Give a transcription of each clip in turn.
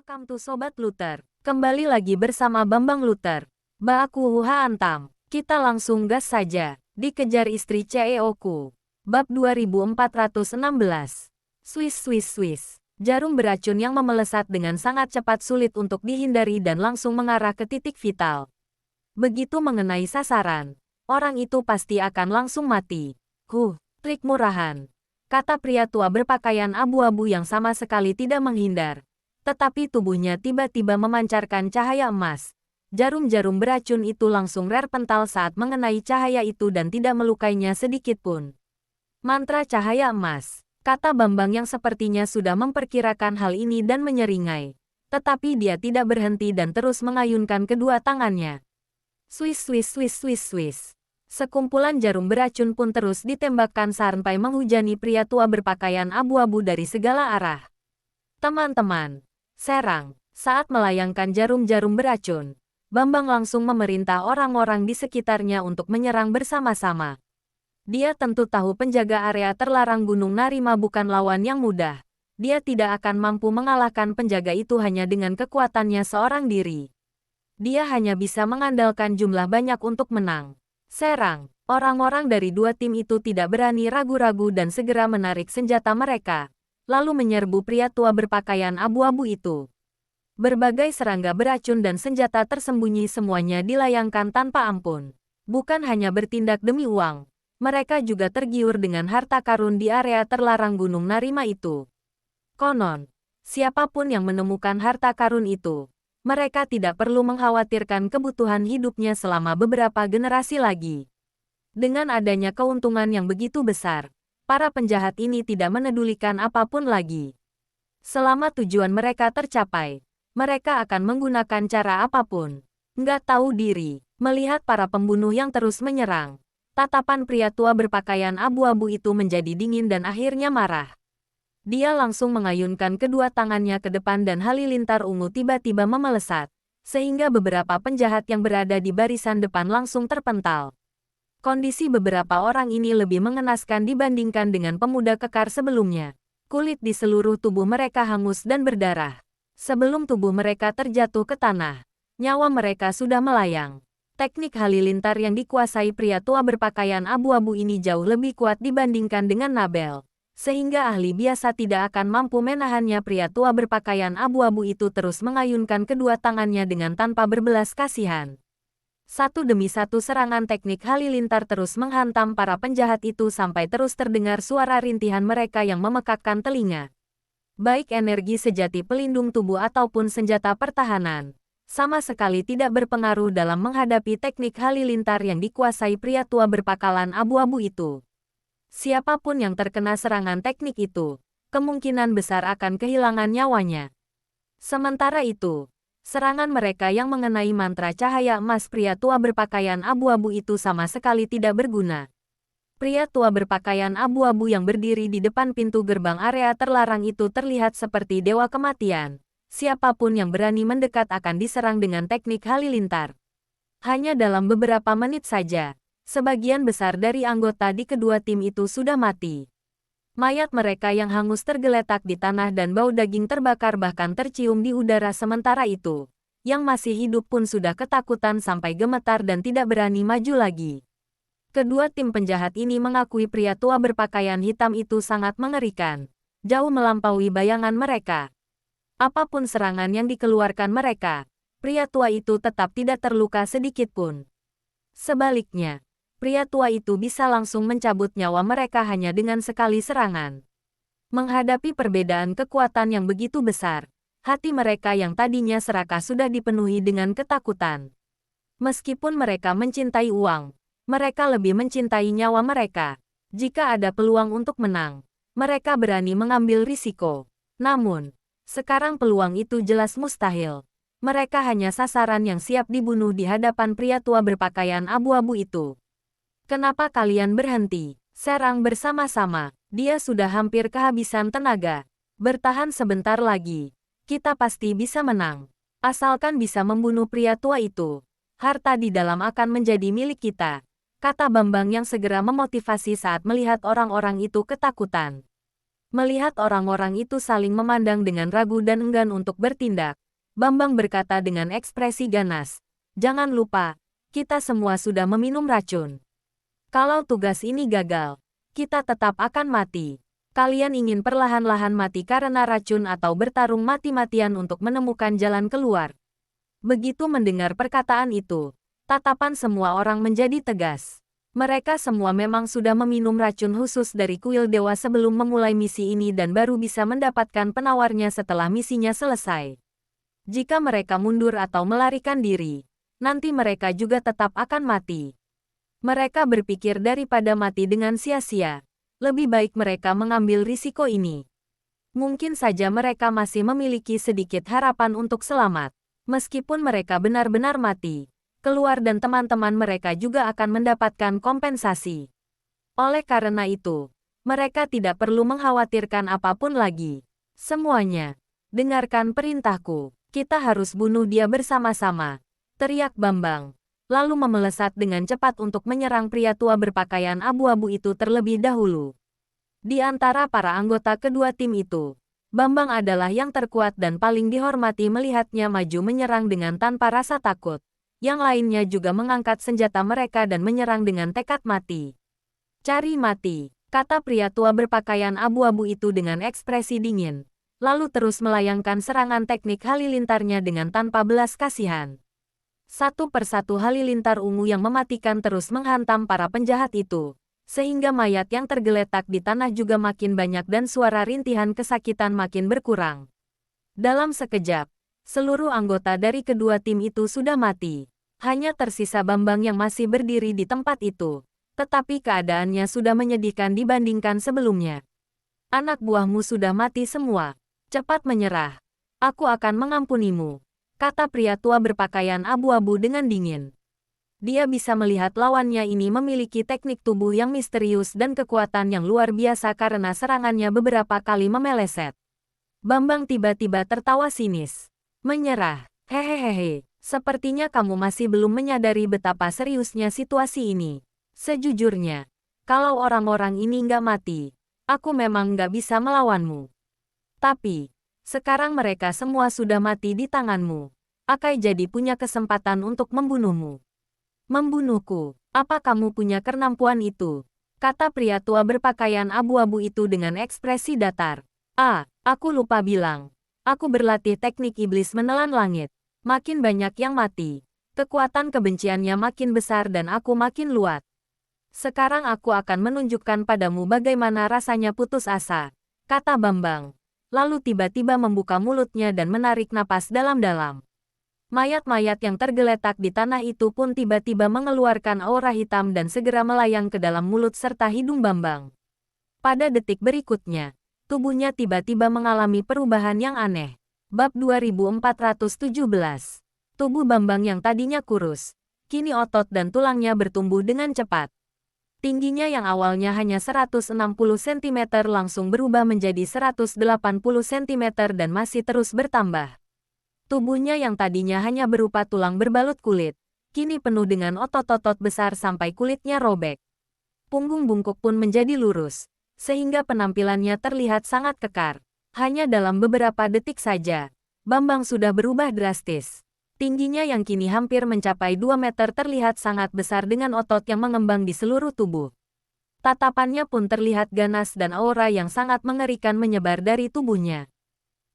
Welcome to Sobat Luther. Kembali lagi bersama Bambang Luther. Baku Huha Antam. Kita langsung gas saja. Dikejar istri CEO-ku. Bab 2416. Swiss. Jarum beracun yang memelesat dengan sangat cepat sulit untuk dihindari dan langsung mengarah ke titik vital. Begitu mengenai sasaran, orang itu pasti akan langsung mati. Trik murahan. Kata pria tua berpakaian abu-abu yang sama sekali tidak menghindar. Tetapi tubuhnya tiba-tiba memancarkan cahaya emas. Jarum-jarum beracun itu langsung terpental saat mengenai cahaya itu dan tidak melukainya sedikit pun. Mantra cahaya emas, kata Bambang yang sepertinya sudah memperkirakan hal ini dan menyeringai. Tetapi dia tidak berhenti dan terus mengayunkan kedua tangannya. Swiss. Sekumpulan jarum beracun pun terus ditembakkan sampai menghujani pria tua berpakaian abu-abu dari segala arah. Teman-teman, serang. Saat melayangkan jarum-jarum beracun, Bambang langsung memerintah orang-orang di sekitarnya untuk menyerang bersama-sama. Dia tentu tahu penjaga area terlarang Gunung Narima bukan lawan yang mudah. Dia tidak akan mampu mengalahkan penjaga itu hanya dengan kekuatannya seorang diri. Dia hanya bisa mengandalkan jumlah banyak untuk menang. Serang. Orang-orang dari dua tim itu tidak berani ragu-ragu dan segera menarik senjata mereka, lalu menyerbu pria tua berpakaian abu-abu itu. Berbagai serangga beracun dan senjata tersembunyi semuanya dilayangkan tanpa ampun. Bukan hanya bertindak demi uang, mereka juga tergiur dengan harta karun di area terlarang Gunung Narima itu. Konon, siapapun yang menemukan harta karun itu, mereka tidak perlu mengkhawatirkan kebutuhan hidupnya selama beberapa generasi lagi. Dengan adanya keuntungan yang begitu besar, para penjahat ini tidak menedulikan apapun lagi. Selama tujuan mereka tercapai, mereka akan menggunakan cara apapun. Nggak tahu diri, melihat para pembunuh yang terus menyerang. Tatapan pria tua berpakaian abu-abu itu menjadi dingin dan akhirnya marah. Dia langsung mengayunkan kedua tangannya ke depan dan halilintar ungu tiba-tiba memelesat, sehingga beberapa penjahat yang berada di barisan depan langsung terpental. Kondisi beberapa orang ini lebih mengenaskan dibandingkan dengan pemuda kekar sebelumnya. Kulit di seluruh tubuh mereka hangus dan berdarah. Sebelum tubuh mereka terjatuh ke tanah, nyawa mereka sudah melayang. Teknik halilintar yang dikuasai pria tua berpakaian abu-abu ini jauh lebih kuat dibandingkan dengan Nabel, sehingga ahli biasa tidak akan mampu menahannya. Pria tua berpakaian abu-abu itu terus mengayunkan kedua tangannya dengan tanpa berbelas kasihan. Satu demi satu serangan teknik halilintar terus menghantam para penjahat itu sampai terus terdengar suara rintihan mereka yang memekakkan telinga. Baik energi sejati pelindung tubuh ataupun senjata pertahanan, sama sekali tidak berpengaruh dalam menghadapi teknik halilintar yang dikuasai pria tua berpakaian abu-abu itu. Siapapun yang terkena serangan teknik itu, kemungkinan besar akan kehilangan nyawanya. Sementara itu, serangan mereka yang mengenai mantra cahaya emas pria tua berpakaian abu-abu itu sama sekali tidak berguna. Pria tua berpakaian abu-abu yang berdiri di depan pintu gerbang area terlarang itu terlihat seperti dewa kematian. Siapapun yang berani mendekat akan diserang dengan teknik halilintar. Hanya dalam beberapa menit saja, sebagian besar dari anggota di kedua tim itu sudah mati. Mayat mereka yang hangus tergeletak di tanah dan bau daging terbakar bahkan tercium di udara. Sementara itu, yang masih hidup pun sudah ketakutan sampai gemetar dan tidak berani maju lagi. Kedua tim penjahat ini mengakui pria tua berpakaian hitam itu sangat mengerikan, jauh melampaui bayangan mereka. Apapun serangan yang dikeluarkan mereka, pria tua itu tetap tidak terluka sedikit pun. Sebaliknya, pria tua itu bisa langsung mencabut nyawa mereka hanya dengan sekali serangan. Menghadapi perbedaan kekuatan yang begitu besar, hati mereka yang tadinya serakah sudah dipenuhi dengan ketakutan. Meskipun mereka mencintai uang, mereka lebih mencintai nyawa mereka. Jika ada peluang untuk menang, mereka berani mengambil risiko. Namun, sekarang peluang itu jelas mustahil. Mereka hanya sasaran yang siap dibunuh di hadapan pria tua berpakaian abu-abu itu. Kenapa kalian berhenti? Serang bersama-sama. Dia sudah hampir kehabisan tenaga. Bertahan sebentar lagi. Kita pasti bisa menang. Asalkan bisa membunuh pria tua itu, harta di dalam akan menjadi milik kita, kata Bambang yang segera memotivasi saat melihat orang-orang itu ketakutan. Melihat orang-orang itu saling memandang dengan ragu dan enggan untuk bertindak, Bambang berkata dengan ekspresi ganas, "Jangan lupa, kita semua sudah meminum racun. Kalau tugas ini gagal, kita tetap akan mati. Kalian ingin perlahan-lahan mati karena racun atau bertarung mati-matian untuk menemukan jalan keluar?" Begitu mendengar perkataan itu, tatapan semua orang menjadi tegas. Mereka semua memang sudah meminum racun khusus dari kuil dewa sebelum memulai misi ini dan baru bisa mendapatkan penawarnya setelah misinya selesai. Jika mereka mundur atau melarikan diri, nanti mereka juga tetap akan mati. Mereka berpikir daripada mati dengan sia-sia, lebih baik mereka mengambil risiko ini. Mungkin saja mereka masih memiliki sedikit harapan untuk selamat. Meskipun mereka benar-benar mati, keluar dan teman-teman mereka juga akan mendapatkan kompensasi. Oleh karena itu, mereka tidak perlu mengkhawatirkan apapun lagi. Semuanya, dengarkan perintahku. Kita harus bunuh dia bersama-sama, teriak Bambang, lalu memelesat dengan cepat untuk menyerang pria tua berpakaian abu-abu itu terlebih dahulu. Di antara para anggota kedua tim itu, Bambang adalah yang terkuat dan paling dihormati melihatnya maju menyerang dengan tanpa rasa takut. Yang lainnya juga mengangkat senjata mereka dan menyerang dengan tekad mati. "Cari mati," kata pria tua berpakaian abu-abu itu dengan ekspresi dingin, lalu terus melayangkan serangan teknik halilintarnya dengan tanpa belas kasihan. Satu persatu halilintar ungu yang mematikan terus menghantam para penjahat itu, sehingga mayat yang tergeletak di tanah juga makin banyak dan suara rintihan kesakitan makin berkurang. Dalam sekejap, seluruh anggota dari kedua tim itu sudah mati. Hanya tersisa Bambang yang masih berdiri di tempat itu. Tetapi keadaannya sudah menyedihkan dibandingkan sebelumnya. "Anak buahmu sudah mati semua. Cepat menyerah. Aku akan mengampunimu," kata pria tua berpakaian abu-abu dengan dingin. Dia bisa melihat lawannya ini memiliki teknik tubuh yang misterius dan kekuatan yang luar biasa karena serangannya beberapa kali memeleset. Bambang tiba-tiba tertawa sinis. "Menyerah, hehehe. Sepertinya kamu masih belum menyadari betapa seriusnya situasi ini. Sejujurnya, kalau orang-orang ini nggak mati, aku memang nggak bisa melawanmu. Tapi, sekarang mereka semua sudah mati di tanganmu. Akai jadi punya kesempatan untuk membunuhmu." "Membunuhku? Apa kamu punya kemampuan itu?" kata pria tua berpakaian abu-abu itu dengan ekspresi datar. Aku lupa bilang. Aku berlatih teknik iblis menelan langit. Makin banyak yang mati, kekuatan kebenciannya makin besar dan aku makin luat. Sekarang aku akan menunjukkan padamu bagaimana rasanya putus asa," kata Bambang. Lalu tiba-tiba membuka mulutnya dan menarik napas dalam-dalam. Mayat-mayat yang tergeletak di tanah itu pun tiba-tiba mengeluarkan aura hitam dan segera melayang ke dalam mulut serta hidung Bambang. Pada detik berikutnya, tubuhnya tiba-tiba mengalami perubahan yang aneh. Bab 2417. Tubuh Bambang yang tadinya kurus, kini otot dan tulangnya bertumbuh dengan cepat. Tingginya yang awalnya hanya 160 cm langsung berubah menjadi 180 cm dan masih terus bertambah. Tubuhnya yang tadinya hanya berupa tulang berbalut kulit, kini penuh dengan otot-otot besar sampai kulitnya robek. Punggung bungkuk pun menjadi lurus, sehingga penampilannya terlihat sangat kekar. Hanya dalam beberapa detik saja, Bambang sudah berubah drastis. Tingginya yang kini hampir mencapai 2 meter terlihat sangat besar dengan otot yang mengembang di seluruh tubuh. Tatapannya pun terlihat ganas dan aura yang sangat mengerikan menyebar dari tubuhnya.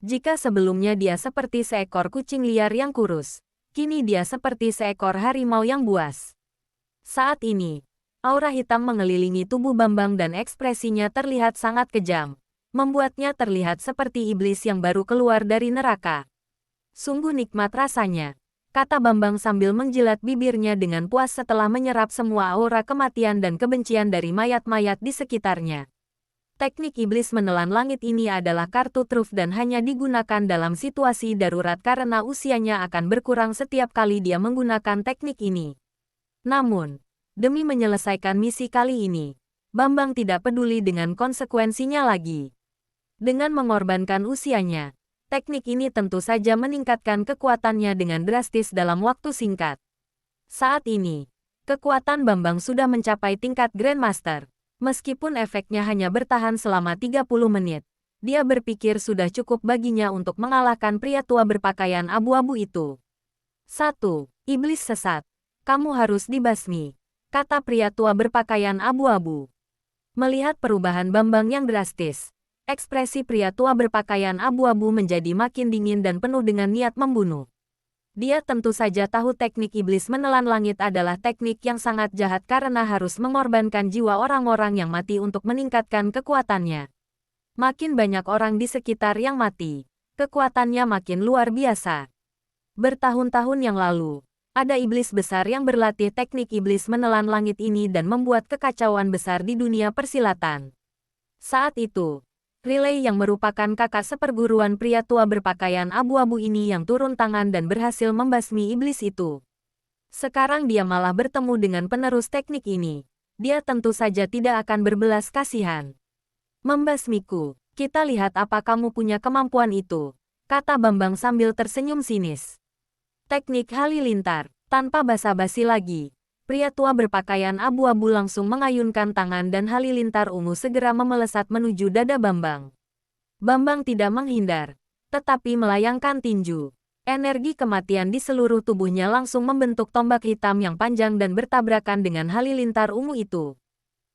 Jika sebelumnya dia seperti seekor kucing liar yang kurus, kini dia seperti seekor harimau yang buas. Saat ini, aura hitam mengelilingi tubuh Bambang dan ekspresinya terlihat sangat kejam, membuatnya terlihat seperti iblis yang baru keluar dari neraka. "Sungguh nikmat rasanya," kata Bambang sambil menjilat bibirnya dengan puas setelah menyerap semua aura kematian dan kebencian dari mayat-mayat di sekitarnya. Teknik iblis menelan langit ini adalah kartu truf dan hanya digunakan dalam situasi darurat karena usianya akan berkurang setiap kali dia menggunakan teknik ini. Namun, demi menyelesaikan misi kali ini, Bambang tidak peduli dengan konsekuensinya lagi. Dengan mengorbankan usianya, teknik ini tentu saja meningkatkan kekuatannya dengan drastis dalam waktu singkat. Saat ini, kekuatan Bambang sudah mencapai tingkat Grandmaster. Meskipun efeknya hanya bertahan selama 30 menit, dia berpikir sudah cukup baginya untuk mengalahkan pria tua berpakaian abu-abu itu. 1. Iblis sesat. Kamu harus dibasmi, kata pria tua berpakaian abu-abu. Melihat perubahan Bambang yang drastis, ekspresi pria tua berpakaian abu-abu menjadi makin dingin dan penuh dengan niat membunuh. Dia tentu saja tahu teknik iblis menelan langit adalah teknik yang sangat jahat karena harus mengorbankan jiwa orang-orang yang mati untuk meningkatkan kekuatannya. Makin banyak orang di sekitar yang mati, kekuatannya makin luar biasa. Bertahun-tahun yang lalu, ada iblis besar yang berlatih teknik iblis menelan langit ini dan membuat kekacauan besar di dunia persilatan. Saat itu, Riley yang merupakan kakak seperguruan pria tua berpakaian abu-abu ini yang turun tangan dan berhasil membasmi iblis itu. Sekarang dia malah bertemu dengan penerus teknik ini. Dia tentu saja tidak akan berbelas kasihan. Membasmiku, kita lihat apa kamu punya kemampuan itu, kata Bambang sambil tersenyum sinis. Teknik halilintar, tanpa basa-basi lagi. Pria tua berpakaian abu-abu langsung mengayunkan tangan dan halilintar ungu segera memelesat menuju dada Bambang. Bambang tidak menghindar, tetapi melayangkan tinju. Energi kematian di seluruh tubuhnya langsung membentuk tombak hitam yang panjang dan bertabrakan dengan halilintar ungu itu.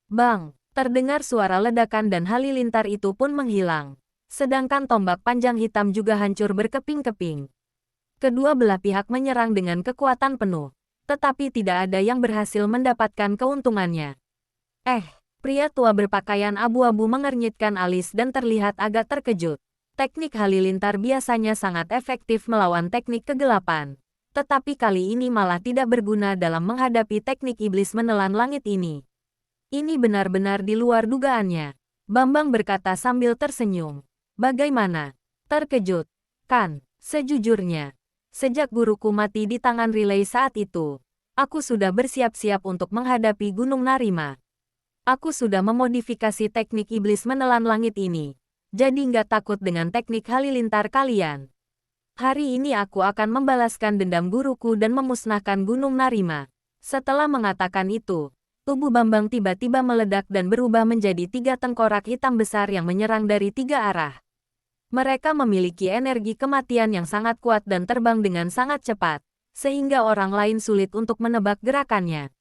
Bang! Terdengar suara ledakan dan halilintar itu pun menghilang. Sedangkan tombak panjang hitam juga hancur berkeping-keping. Kedua belah pihak menyerang dengan kekuatan penuh. Tetapi tidak ada yang berhasil mendapatkan keuntungannya. Pria tua berpakaian abu-abu mengernyitkan alis dan terlihat agak terkejut. Teknik halilintar biasanya sangat efektif melawan teknik kegelapan. Tetapi kali ini malah tidak berguna dalam menghadapi teknik iblis menelan langit ini. Ini benar-benar di luar dugaannya. Bambang berkata sambil tersenyum. Bagaimana? Terkejut, kan? Sejujurnya, sejak guruku mati di tangan Riley saat itu, aku sudah bersiap-siap untuk menghadapi Gunung Narima. Aku sudah memodifikasi teknik iblis menelan langit ini, jadi nggak takut dengan teknik halilintar kalian. Hari ini aku akan membalaskan dendam guruku dan memusnahkan Gunung Narima. Setelah mengatakan itu, tubuh Bambang tiba-tiba meledak dan berubah menjadi 3 tengkorak hitam besar yang menyerang dari 3 arah. Mereka memiliki energi kematian yang sangat kuat dan terbang dengan sangat cepat, sehingga orang lain sulit untuk menebak gerakannya.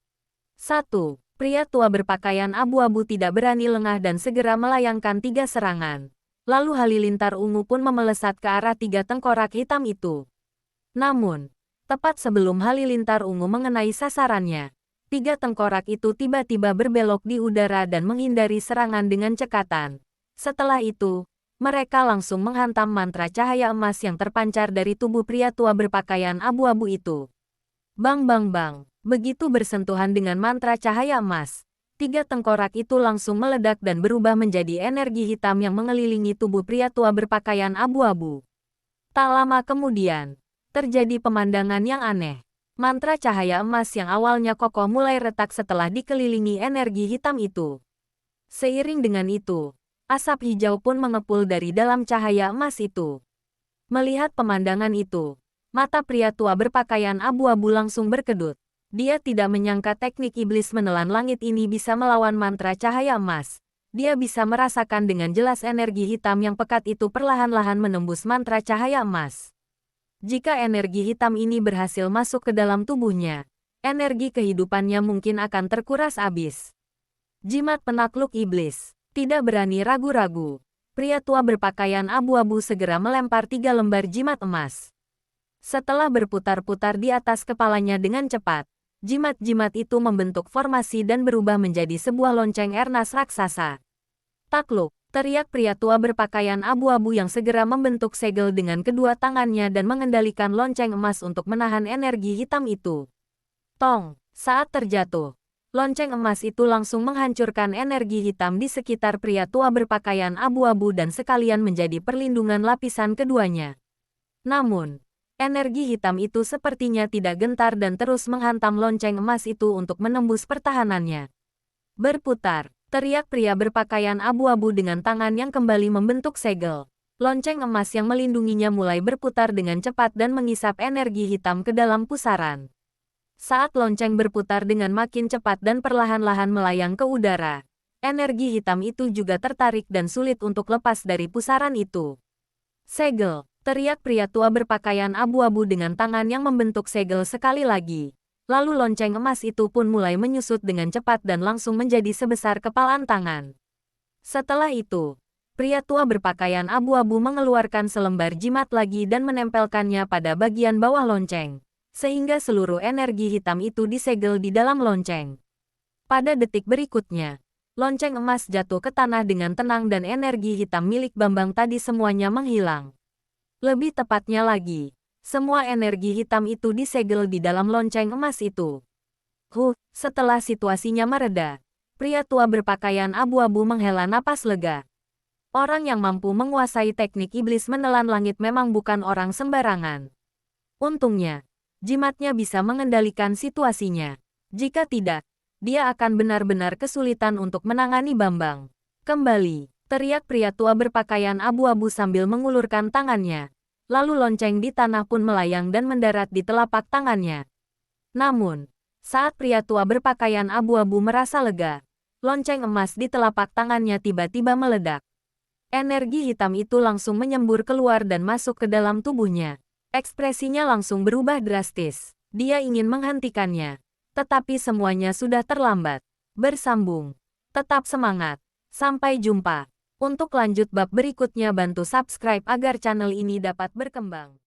1. Pria tua berpakaian abu-abu tidak berani lengah dan segera melayangkan 3 serangan. Lalu halilintar ungu pun memelesat ke arah 3 tengkorak hitam itu. Namun, tepat sebelum halilintar ungu mengenai sasarannya, 3 tengkorak itu tiba-tiba berbelok di udara dan menghindari serangan dengan cekatan. Setelah itu, mereka langsung menghantam mantra cahaya emas yang terpancar dari tubuh pria tua berpakaian abu-abu itu. Bang bang bang, begitu bersentuhan dengan mantra cahaya emas, 3 tengkorak itu langsung meledak dan berubah menjadi energi hitam yang mengelilingi tubuh pria tua berpakaian abu-abu. Tak lama kemudian, terjadi pemandangan yang aneh. Mantra cahaya emas yang awalnya kokoh mulai retak setelah dikelilingi energi hitam itu. Seiring dengan itu, asap hijau pun mengepul dari dalam cahaya emas itu. Melihat pemandangan itu, mata pria tua berpakaian abu-abu langsung berkedut. Dia tidak menyangka teknik iblis menelan langit ini bisa melawan mantra cahaya emas. Dia bisa merasakan dengan jelas energi hitam yang pekat itu perlahan-lahan menembus mantra cahaya emas. Jika energi hitam ini berhasil masuk ke dalam tubuhnya, energi kehidupannya mungkin akan terkuras habis. Jimat penakluk iblis. Tidak berani ragu-ragu, pria tua berpakaian abu-abu segera melempar 3 lembar jimat emas. Setelah berputar-putar di atas kepalanya dengan cepat, jimat-jimat itu membentuk formasi dan berubah menjadi sebuah lonceng ernas raksasa. Takluk! Teriak pria tua berpakaian abu-abu yang segera membentuk segel dengan kedua tangannya dan mengendalikan lonceng emas untuk menahan energi hitam itu. Tong! Saat terjatuh, lonceng emas itu langsung menghancurkan energi hitam di sekitar pria tua berpakaian abu-abu dan sekalian menjadi perlindungan lapisan keduanya. Namun, energi hitam itu sepertinya tidak gentar dan terus menghantam lonceng emas itu untuk menembus pertahanannya. Berputar! Teriak pria berpakaian abu-abu dengan tangan yang kembali membentuk segel. Lonceng emas yang melindunginya mulai berputar dengan cepat dan mengisap energi hitam ke dalam pusaran. Saat lonceng berputar dengan makin cepat dan perlahan-lahan melayang ke udara, Energi hitam itu juga tertarik dan sulit untuk lepas dari pusaran itu. Segel, teriak pria tua berpakaian abu-abu dengan tangan yang membentuk segel sekali lagi. Lalu lonceng emas itu pun mulai menyusut dengan cepat dan langsung menjadi sebesar kepalan tangan. Setelah itu, pria tua berpakaian abu-abu mengeluarkan selembar jimat lagi dan menempelkannya pada bagian bawah lonceng, sehingga seluruh energi hitam itu disegel di dalam lonceng. Pada detik berikutnya, lonceng emas jatuh ke tanah dengan tenang dan energi hitam milik Bambang tadi semuanya menghilang. Lebih tepatnya lagi, semua energi hitam itu disegel di dalam lonceng emas itu. Setelah situasinya mereda, pria tua berpakaian abu-abu menghela napas lega. Orang yang mampu menguasai teknik iblis menelan langit memang bukan orang sembarangan. Untungnya, jimatnya bisa mengendalikan situasinya. Jika tidak, dia akan benar-benar kesulitan untuk menangani Bambang. Kembali, teriak pria tua berpakaian abu-abu sambil mengulurkan tangannya. Lalu lonceng di tanah pun melayang dan mendarat di telapak tangannya. Namun, saat pria tua berpakaian abu-abu merasa lega, lonceng emas di telapak tangannya tiba-tiba meledak. Energi hitam itu langsung menyembur keluar dan masuk ke dalam tubuhnya. Ekspresinya langsung berubah drastis. Dia ingin menghentikannya. Tetapi semuanya sudah terlambat. Bersambung. Tetap semangat. Sampai jumpa. Untuk lanjut bab berikutnya bantu subscribe agar channel ini dapat berkembang.